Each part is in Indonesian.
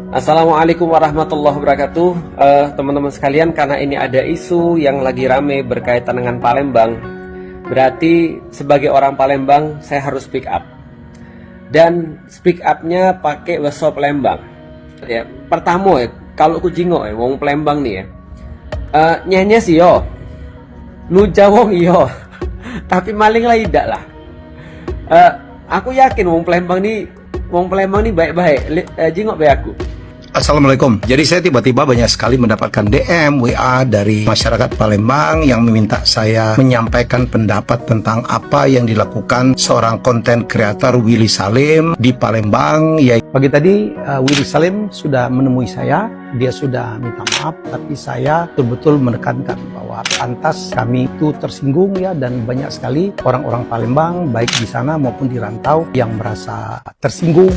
Assalamualaikum warahmatullahi wabarakatuh. Teman-teman sekalian, karena ini ada isu yang lagi rame berkaitan dengan Palembang, berarti sebagai orang Palembang saya harus speak up. Dan speak up-nya pakai bahasa Palembang. Ya, pertama ya, kalau ku jingok ya wong Palembang nih ya. Nyanyi sih yo. Nu jawong iyo. Tapi maling lah tidak lah. Aku yakin wong Palembang nih baik-baik. Jingok be aku. Assalamualaikum. Jadi saya tiba-tiba banyak sekali mendapatkan DM, WA dari masyarakat Palembang yang meminta saya menyampaikan pendapat tentang apa yang dilakukan seorang konten kreator Willy Salim di Palembang. Pagi tadi Willy Salim sudah menemui saya, dia sudah minta maaf, tapi saya betul-betul menekankan bahwa pantas kami itu tersinggung ya, dan banyak sekali orang-orang Palembang baik di sana maupun di rantau yang merasa tersinggung.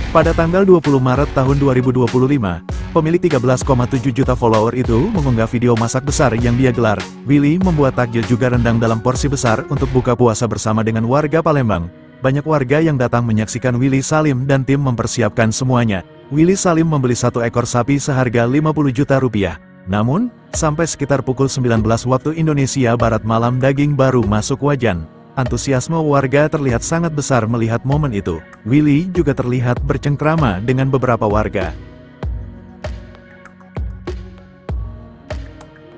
Pada tanggal 20 Maret tahun 2025, pemilik 13,7 juta follower itu mengunggah video masak besar yang dia gelar. Willy membuat takjil juga rendang dalam porsi besar untuk buka puasa bersama dengan warga Palembang. Banyak warga yang datang menyaksikan Willy Salim dan tim mempersiapkan semuanya. Willy Salim membeli 1 ekor sapi seharga 50 juta rupiah. Namun, sampai sekitar pukul 19 waktu Indonesia Barat malam daging baru masuk wajan. Antusiasme warga terlihat sangat besar melihat momen itu. Willy juga terlihat bercengkrama dengan beberapa warga.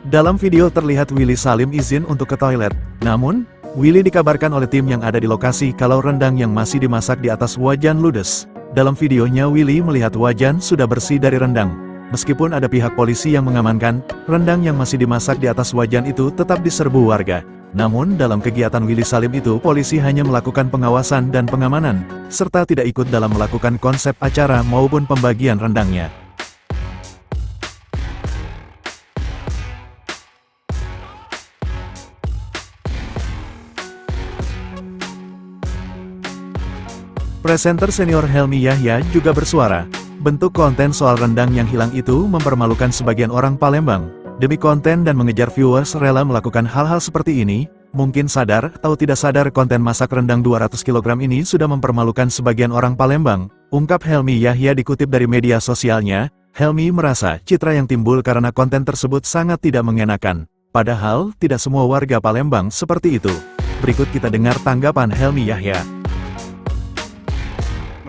Dalam video terlihat Willy Salim izin untuk ke toilet. Namun, Willy dikabarkan oleh tim yang ada di lokasi kalau rendang yang masih dimasak di atas wajan ludes. Dalam videonya Willy melihat wajan sudah bersih dari rendang. Meskipun ada pihak polisi yang mengamankan, rendang yang masih dimasak di atas wajan itu tetap diserbu warga. Namun, dalam kegiatan Willy Salim itu, polisi hanya melakukan pengawasan dan pengamanan, serta tidak ikut dalam melakukan konsep acara maupun pembagian rendangnya. Presenter senior Helmi Yahya juga bersuara, bentuk konten soal rendang yang hilang itu mempermalukan sebagian orang Palembang. Demi konten dan mengejar viewers rela melakukan hal-hal seperti ini, mungkin sadar atau tidak sadar konten masak rendang 200 kg ini sudah mempermalukan sebagian orang Palembang, ungkap Helmi Yahya dikutip dari media sosialnya. Helmi merasa citra yang timbul karena konten tersebut sangat tidak mengenakan. Padahal, tidak semua warga Palembang seperti itu. Berikut kita dengar tanggapan Helmi Yahya.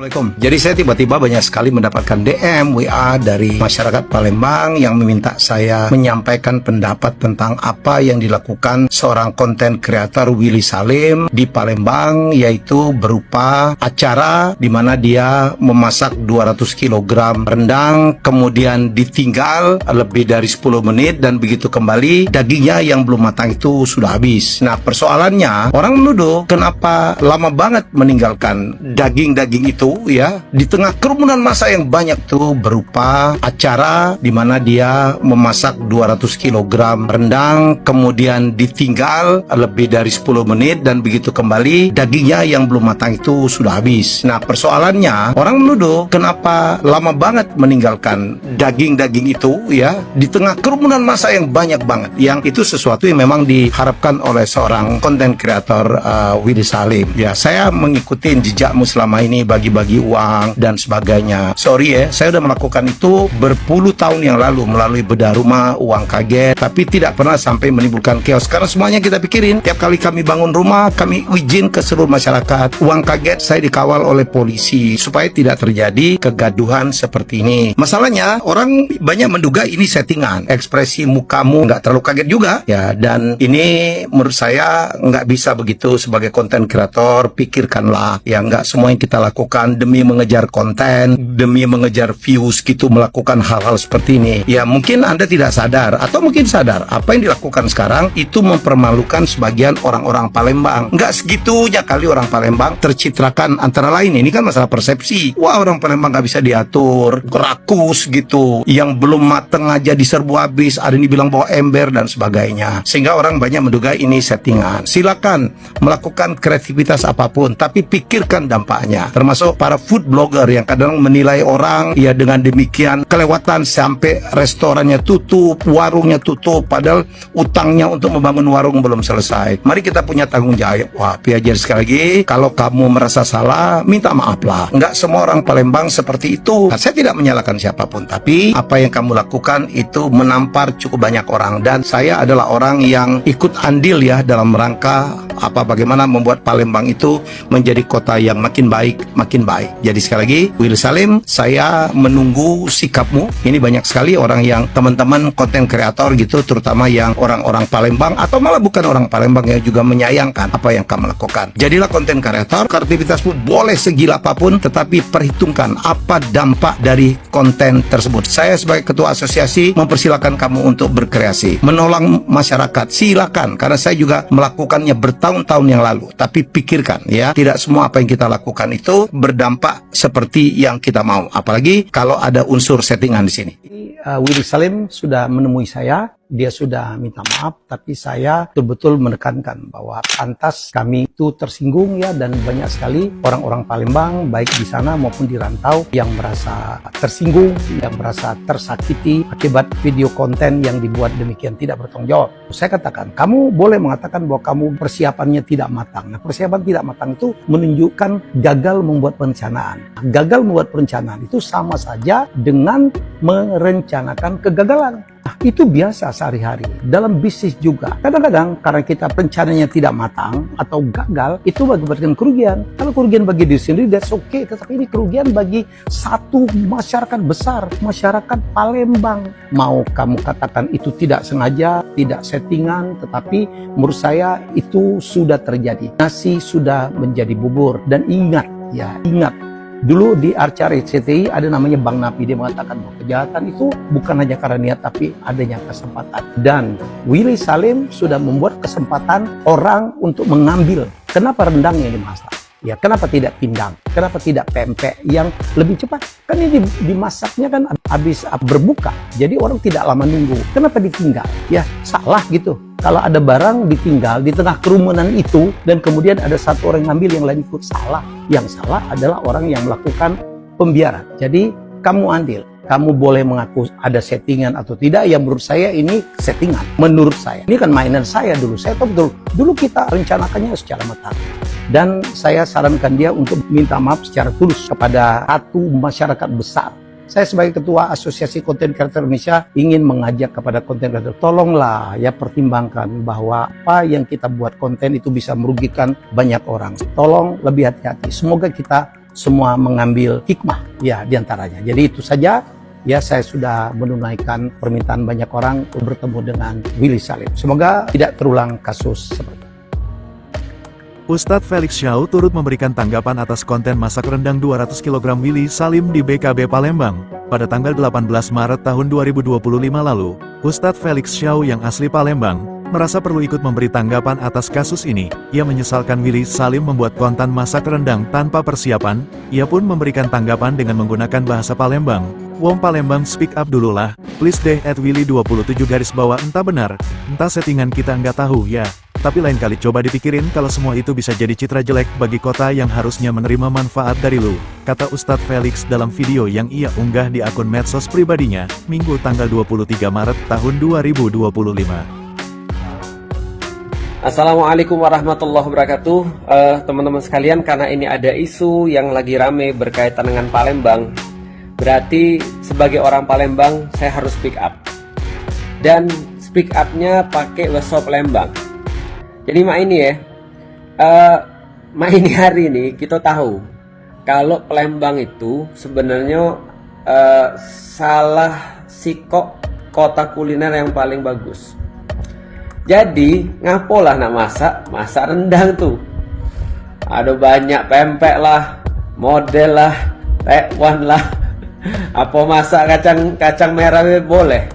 Assalamualaikum. Jadi saya tiba-tiba banyak sekali mendapatkan DM, WA dari masyarakat Palembang yang meminta saya menyampaikan pendapat tentang apa yang dilakukan seorang konten kreator Willy Salim di Palembang, yaitu berupa acara di mana dia memasak 200 kg rendang, kemudian ditinggal lebih dari 10 menit dan begitu kembali dagingnya yang belum matang itu sudah habis. Nah, persoalannya orang menuduh kenapa lama banget meninggalkan daging-daging itu ya, di tengah kerumunan massa yang banyak tuh, berupa acara di mana dia memasak 200 kg rendang, kemudian ditinggal lebih dari 10 menit dan begitu kembali dagingnya yang belum matang itu sudah habis. Nah, persoalannya orang menuduh kenapa lama banget meninggalkan daging-daging itu ya, di tengah kerumunan massa yang banyak banget, yang itu sesuatu yang memang diharapkan oleh seorang konten kreator Willy Salim. Ya, saya mengikuti jejakmu selama ini, bagi-bagi uang dan sebagainya. Sorry ya, saya udah melakukan itu berpuluh tahun yang lalu melalui bedah rumah, uang kaget, tapi tidak pernah sampai menimbulkan chaos. Karena semuanya kita pikirin, tiap kali kami bangun rumah, kami izin ke seluruh masyarakat. Uang kaget saya dikawal oleh polisi supaya tidak terjadi kegaduhan seperti ini. Masalahnya, orang banyak menduga ini settingan. Ekspresi mukamu nggak terlalu kaget juga ya, dan ini menurut saya nggak bisa begitu sebagai konten kreator. Pikirkanlah ya, nggak semua yang kita lakukan demi mengejar konten, demi mengejar views gitu, melakukan hal-hal seperti ini. Ya, mungkin Anda tidak sadar, atau mungkin sadar, apa yang dilakukan sekarang itu mempermalukan sebagian orang-orang Palembang. Nggak segitunya kali orang Palembang tercitrakan, antara lain ini kan masalah persepsi. Wah, orang Palembang nggak bisa diatur, rakus gitu, yang belum mateng aja diserbu habis, ada yang dibilang bawa ember dan sebagainya. Sehingga orang banyak menduga ini settingan. Silakan melakukan kreativitas apapun, tapi pikirkan dampaknya. Termasuk termasuk para food blogger yang kadang menilai orang ya dengan demikian kelewatan sampai restorannya tutup, warungnya tutup, padahal utangnya untuk membangun warung belum selesai. Mari kita punya tanggung jawab. Wah, Piajar, sekali lagi, kalau kamu merasa salah, minta maaf lah. Nggak semua orang Palembang seperti itu. Nah, saya tidak menyalahkan siapapun, tapi apa yang kamu lakukan itu menampar cukup banyak orang, dan saya adalah orang yang ikut andil ya dalam rangka bagaimana membuat Palembang itu menjadi kota yang makin baik, makin baik. Jadi sekali lagi, Willy Salim, saya menunggu sikapmu. Ini banyak sekali orang yang teman-teman konten kreator gitu, terutama yang orang-orang Palembang atau malah bukan orang Palembang yang juga menyayangkan apa yang kamu lakukan. Jadilah konten kreator, kreativitasmu boleh segila apapun, tetapi perhitungkan apa dampak dari konten tersebut. Saya sebagai ketua asosiasi mempersilahkan kamu untuk berkreasi, menolong masyarakat, silakan, karena saya juga melakukannya bertahun-tahun yang lalu. Tapi pikirkan ya, tidak semua apa yang kita lakukan itu berdampak seperti yang kita mau, apalagi kalau ada unsur settingan di sini. Willy Salim sudah menemui saya, dia sudah minta maaf, tapi saya betul-betul menekankan bahwa pantas kami itu tersinggung ya, dan banyak sekali orang-orang Palembang baik di sana maupun di rantau yang merasa tersinggung, yang merasa tersakiti akibat video konten yang dibuat demikian tidak bertanggung jawab. Saya katakan, kamu boleh mengatakan bahwa kamu persiapannya tidak matang. Nah, persiapan tidak matang itu menunjukkan gagal membuat perencanaan. Gagal membuat perencanaan itu sama saja dengan merencanakan kegagalan. Nah, itu biasa sehari-hari. Dalam bisnis juga. Kadang-kadang karena kita rencananya tidak matang atau gagal, itu mengakibatkan kerugian. Kalau kerugian bagi diri sendiri, that's okay. Tetapi ini kerugian bagi satu masyarakat besar, masyarakat Palembang. Mau kamu katakan itu tidak sengaja, tidak settingan, tetapi menurut saya itu sudah terjadi. Nasi sudah menjadi bubur. Dan ingat, ya ingat, dulu di acara RCTI ada namanya Bang Napi, dia mengatakan bahwa kejahatan itu bukan hanya karena niat tapi adanya kesempatan. Dan Willy Salim sudah membuat kesempatan orang untuk mengambil. Kenapa rendang yang dimasak? Ya, kenapa tidak pindang? Kenapa tidak pempek yang lebih cepat? Kan ini dimasaknya kan habis berbuka. Jadi orang tidak lama nunggu. Kenapa ditinggal? Ya, salah gitu. Kalau ada barang ditinggal di tengah kerumunan itu dan kemudian ada satu orang yang ngambil, yang lain ikut, salah. Yang salah adalah orang yang melakukan pembiaran. Jadi kamu andil. Kamu boleh mengaku ada settingan atau tidak, ya menurut saya ini settingan. Menurut saya. Ini kan mainan saya dulu. Saya tahu betul. Dulu kita rencanakannya secara matang. Dan saya sarankan dia untuk minta maaf secara tulus kepada satu masyarakat besar. Saya sebagai ketua Asosiasi Konten Kreator Indonesia ingin mengajak kepada konten kreator, tolonglah ya pertimbangkan bahwa apa yang kita buat konten itu bisa merugikan banyak orang. Tolong lebih hati-hati. Semoga kita semua mengambil hikmah ya diantaranya. Jadi itu saja. Ya, saya sudah menunaikan permintaan banyak orang untuk bertemu dengan Willy Salim. Semoga tidak terulang kasus seperti itu. Ustadz Felix Xiao turut memberikan tanggapan atas konten masak rendang 200 kg Willy Salim di BKB Palembang. Pada tanggal 18 Maret tahun 2025 lalu, Ustadz Felix Xiao yang asli Palembang merasa perlu ikut memberi tanggapan atas kasus ini. Ia menyesalkan Willy Salim membuat konten masak rendang tanpa persiapan. Ia pun memberikan tanggapan dengan menggunakan bahasa Palembang. Wong Palembang speak up dulu lah, please deh @Willy 27 garis bawah, entah benar, entah settingan kita nggak tahu ya. Tapi lain kali coba dipikirin kalau semua itu bisa jadi citra jelek bagi kota yang harusnya menerima manfaat dari lu, kata Ustadz Felix dalam video yang ia unggah di akun medsos pribadinya, Minggu tanggal 23 Maret tahun 2025. Assalamualaikum warahmatullahi wabarakatuh. Teman-teman sekalian, karena ini ada isu yang lagi rame berkaitan dengan Palembang, berarti sebagai orang Palembang saya harus speak up. Dan speak up-nya pakai bahasa Palembang. Jadi ini ya, ini hari ini kita tahu kalau Palembang itu sebenarnya salah sikok kota kuliner yang paling bagus. Jadi ngapolah nak masak rendang tuh. Ada banyak pempek lah, model lah, tekwan lah. Apa masak kacang merah boleh.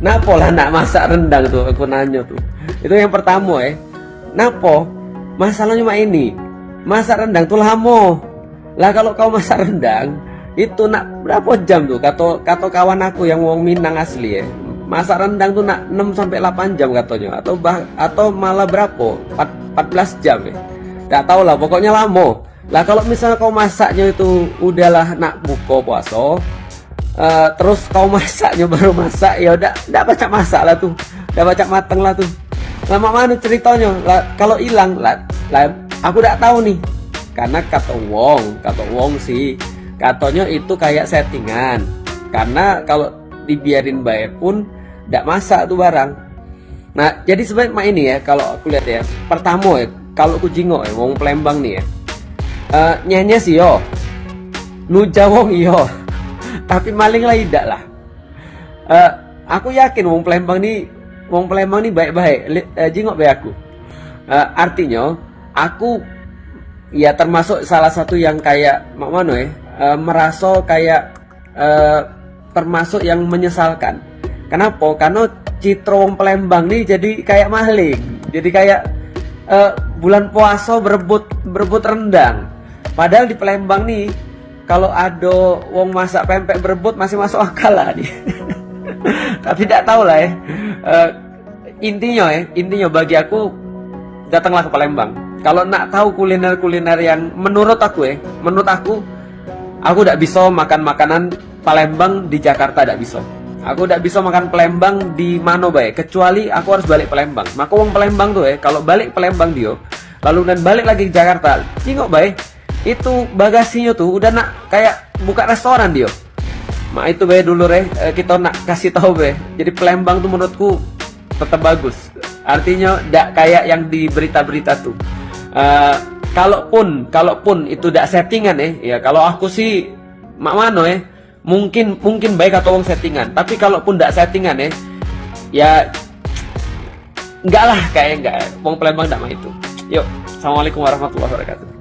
Napo lah nak masak rendang tuh, aku nanya tuh. Itu yang pertama ya. Napo? Masalahnya cuma ini. Masak rendang tuh lama. Lah kalau kau masak rendang itu nak berapa jam tuh? Kata kawan aku yang wong Minang asli ya. Masak rendang tuh nak 6 sampai 8 jam katanya, atau malah berapa? 14 jam ya. Enggak tahu lah, pokoknya lama. Lah kalau misalnya kau masaknya itu udahlah nak buka puasa, terus kau masaknya baru masak, ya udah nggak baca masak lah tuh, nggak baca mateng lah tuh. Lama mana ceritanya? Lah, kalau hilang lah, aku nggak tahu nih. Karena kata wong sih, katanya itu kayak settingan. Karena kalau dibiarin baik pun nggak masak tuh barang. Nah jadi sebenarnya ini ya, kalau aku lihat ya, pertama ya, kalau aku jingok ya, wong Palembang nih ya. Nyenyes yo, nu jawong yo, tapi maling lah tidak lah. Aku yakin wong Palembang nih baik-baik. Jingok be aku. Artinya aku ya termasuk salah satu yang kayak mana ya, merasa kayak termasuk yang menyesalkan. Kenapa? Karena citra wong Palembang nih jadi kayak maling, jadi kayak bulan puasa berebut rendang. Padahal di Palembang nih, kalau ada wong masak pempek berebut masih masuk akal lah nih. Tapi tidak tahu lah ya. Intinya bagi aku, datanglah ke Palembang. Kalau nak tahu kuliner-kuliner yang menurut aku tidak bisa makan makanan Palembang di Jakarta, tidak bisa. Aku tidak bisa makan Palembang di mana bae, kecuali aku harus balik Palembang. Maka wong Palembang tuh kalau balik Palembang dia, lalu dan balik lagi ke Jakarta, tengok bae, itu bagasinya tuh udah nak kayak buka restoran dia. Mak itu bae dulu kita nak kasih tahu bae. Jadi Palembang tuh menurutku tetap bagus. Artinya tidak kayak yang di berita-berita tuh. Kalaupun itu tidak settingan ya kalau aku sih mak mano mungkin baik atau wong settingan. Tapi kalaupun tidak settingan ya enggak lah, kayak enggak. Wong Palembang tidak mah itu. Yuk, assalamualaikum warahmatullahi wabarakatuh.